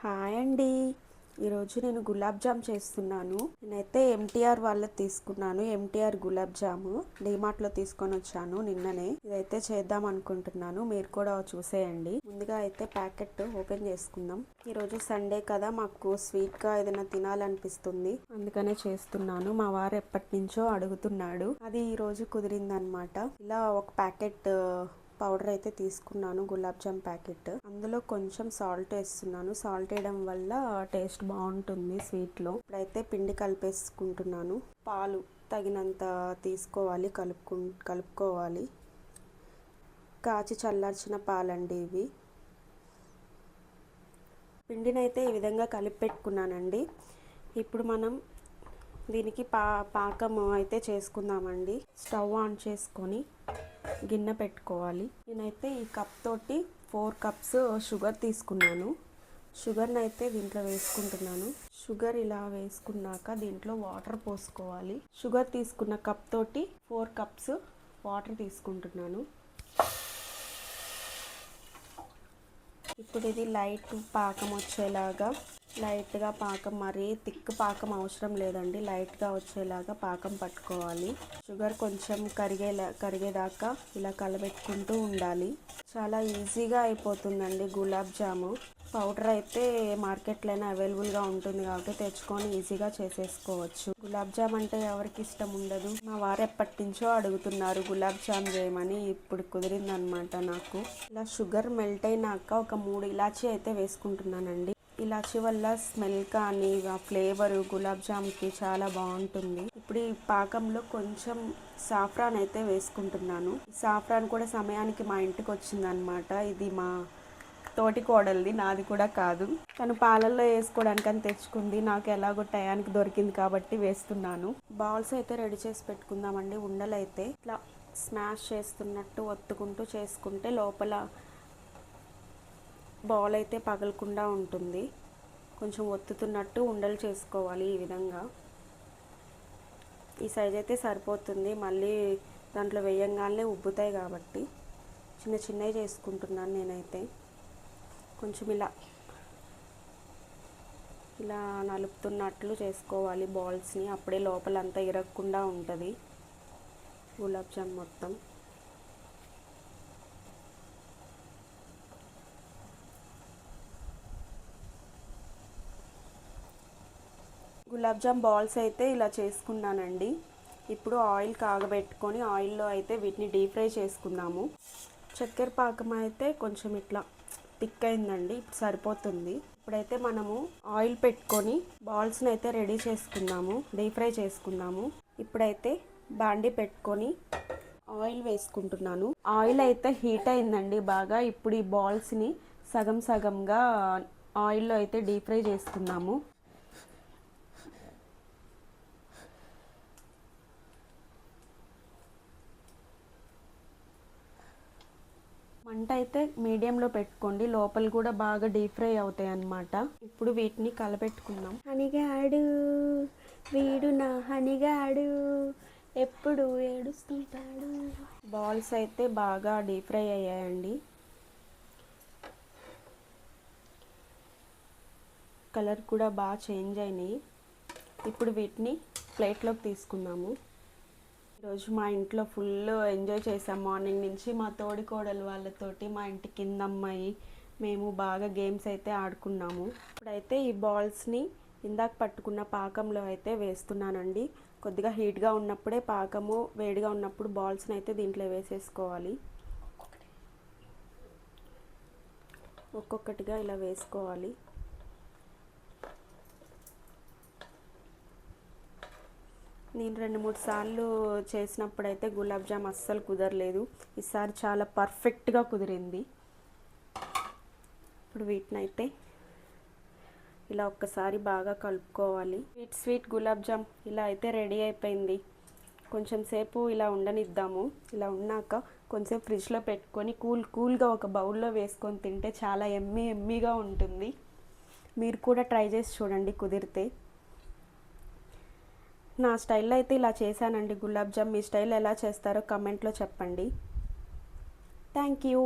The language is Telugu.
హాయ్ అండి. ఈరోజు నేను గులాబ్ జామ్ చేస్తున్నాను. నేనైతే ఎంటీఆర్ వాళ్ళది తీసుకున్నాను. ఎంటీఆర్ గులాబ్ జాము డీమార్ట్లో తీసుకొని వచ్చాను నిన్ననే. ఇదైతే చేద్దాం అనుకుంటున్నాను, మీరు కూడా చూసేయండి. ముందుగా అయితే ప్యాకెట్ ఓపెన్ చేసుకుందాం. ఈరోజు సండే కదా, మాకు స్వీట్గా ఏదైనా తినాలనిపిస్తుంది, అందుకనే చేస్తున్నాను. మా వారు ఎప్పటి నుంచో అడుగుతున్నాడు, అది ఈరోజు కుదిరిందనమాట. ఇలా ఒక ప్యాకెట్ పౌడర్ అయితే తీసుకున్నాను, గులాబ్ జామ్ ప్యాకెట్. అందులో కొంచెం సాల్ట్ వేస్తున్నాను. సాల్ట్ వేయడం వల్ల టేస్ట్ బాగుంటుంది స్వీట్లో. ఇప్పుడైతే పిండి కలిపేసుకుంటున్నాను. పాలు తగినంత తీసుకోవాలి, కలుపుకోవాలి. కాచి చల్లార్చిన పాలండి ఇవి. పిండినైతే ఈ విధంగా కలిపి పెట్టుకున్నానండి. ఇప్పుడు మనం దీనికి పాకం అయితే చేసుకుందామండి. స్టవ్ ఆన్ చేసుకొని గిన్నె పెట్టుకోవాలి. నేనైతే ఈ కప్ తోటి 4 కప్స్ షుగర్ తీసుకున్నాను. షుగర్ని అయితే దీంట్లో వేసుకుంటున్నాను. షుగర్ ఇలా వేసుకున్నాక దీంట్లో వాటర్ పోసుకోవాలి. షుగర్ తీసుకున్న కప్ తోటి 4 కప్స్ వాటర్ తీసుకుంటున్నాను. ఇప్పుడు ఇది లైట్ పాకం వచ్చేలాగా, లైట్గా పాకం, మరీ థిక్ పాకం అవసరం లేదండి, లైట్గా వచ్చేలాగా పాకం పట్టుకోవాలి. షుగర్ కొంచెం కరిగేదాకా ఇలా కలబెట్టుకుంటూ ఉండాలి. చాలా ఈజీగా అయిపోతుందండి గులాబ్ జాము. పౌడర్ అయితే మార్కెట్లోనే అవైలబుల్గా ఉంటుంది కాబట్టి తెచ్చుకొని ఈజీగా చేసేసుకోవచ్చు. గులాబ్ జామ్ అంటే ఎవరికి ఇష్టం ఉండదు. మా వారు ఎప్పటి నుంచో అడుగుతున్నారు గులాబ్ జామ్ చేయమని, ఇప్పుడు కుదిరిందనమాట నాకు. ఇలా షుగర్ మెల్ట్ అయినాక ఒక 3 ఇలాచీ అయితే వేసుకుంటున్నానండి. ఇలాచీ వల్ల స్మెల్ కానీ ఆ ఫ్లేవర్ గులాబ్ జామ్కి చాలా బాగుంటుంది. ఇప్పుడు ఈ పాకంలో కొంచెం సాఫ్రాన్ అయితే వేసుకుంటున్నాను. ఈ సాఫ్రాన్ కూడా సమయానికి మా ఇంటికి వచ్చిందనమాట. ఇది మా తోటి కోడలిది, నాది కూడా కాదు. తను పాలల్లో వేసుకోవడానికని తెచ్చుకుంది, నాకు ఎలాగో టయానికి దొరికింది కాబట్టి వేస్తున్నాను. బాల్స్ అయితే రెడీ చేసి పెట్టుకుందామండి. ఉండలు అయితే ఇట్లా స్మాష్ చేస్తున్నట్టు ఒత్తుకుంటూ చేసుకుంటే లోపల బాల్ అయితే పగలకుండా ఉంటుంది. కొంచెం ఒత్తుతున్నట్టు ఉండలు చేసుకోవాలి ఈ విధంగా. ఈ సైజ్ అయితే సరిపోతుంది, మళ్ళీ దాంట్లో వేయంగానే ఉబ్బుతాయి కాబట్టి చిన్న చిన్నవి చేసుకుంటున్నాను నేనైతే. కొంచెం ఇలా నలుపుతున్నట్లు చేసుకోవాలి బాల్స్ని, అప్పుడే లోపలంతా ఇరగకుండా ఉంటుంది గులాబ్ జామ్ మొత్తం. గులాబ్ జామ్ బాల్స్ అయితే ఇలా చేసుకున్నానండి. ఇప్పుడు ఆయిల్ కాగబెట్టుకొని ఆయిల్లో అయితే వీటిని డీప్ ఫ్రై చేసుకుందాము. చక్కెర పాకం అయితే కొంచెం ఇట్లా థిక్ అయిందండి, ఇప్పుడు సరిపోతుంది. ఇప్పుడైతే మనము ఆయిల్ పెట్టుకొని బాల్స్ని అయితే రెడీ చేసుకుందాము, డీప్ ఫ్రై చేసుకుందాము. ఇప్పుడైతే బాండీ పెట్టుకొని ఆయిల్ వేసుకుంటున్నాను. ఆయిల్ అయితే హీట్ అయిందండి బాగా. ఇప్పుడు ఈ బాల్స్ని సగం సగంగా ఆయిల్లో అయితే డీప్ ఫ్రై చేసుకుందాము. మంట అయితే మీడియంలో పెట్టుకోండి, లోపల కూడా బాగా డీప్ ఫ్రై అవుతాయి అన్నమాట. ఇప్పుడు వీటిని కలపెట్టుకుందాం. హనిగాడు వీడు నా హనిగాడు, ఎప్పుడు ఏడుస్తుంటాడు. బాల్స్ అయితే బాగా డీప్ ఫ్రై అయ్యాయండి. కలర్ కూడా బాగా చేంజ్ అయినాయి. ఇప్పుడు వీటిని ప్లేట్లోకి తీసుకుందాము. ఈరోజు మా ఇంట్లో ఫుల్ ఎంజాయ్ చేసాం. మార్నింగ్ నుంచి మా తోడి కోడలు వాళ్ళతోటి, మా ఇంటి కింద అమ్మాయి, మేము బాగా గేమ్స్ అయితే ఆడుకున్నాము. ఇప్పుడైతే ఈ బాల్స్ని ఇందాక పట్టుకున్న పాకంలో అయితే వేస్తున్నానండి. కొద్దిగా హీట్గా ఉన్నప్పుడే, పాకము వేడిగా ఉన్నప్పుడు బాల్స్ని అయితే దీంట్లో వేసేసుకోవాలి. ఒక్కొక్కటిగా ఇలా వేసుకోవాలి. నేను 2-3 సార్లు చేసినప్పుడైతే గులాబ్ జామ్ అస్సలు కుదరలేదు. ఈసారి చాలా పర్ఫెక్ట్గా కుదిరింది. ఇప్పుడు వీటినైతే ఇలా ఒక్కసారి బాగా కలుపుకోవాలి. స్వీట్ గులాబ్ జామ్ ఇలా అయితే రెడీ అయిపోయింది. కొంచెం సేపు ఇలా ఉండనిద్దాము. ఇలా ఉన్నాక కొంచెం ఫ్రిడ్జ్లో పెట్టుకొని కూల్గా ఒక బౌల్లో వేసుకొని తింటే చాలా ఎమ్మీగా ఉంటుంది. మీరు కూడా ట్రై చేసి చూడండి కుదిరితే. నా స్టైల్లో అయితే ఇలా చేశానండి గులాబ్ జామ్. మీ స్టైల్ ఎలా చేస్తారో కమెంట్లో చెప్పండి. Thank you.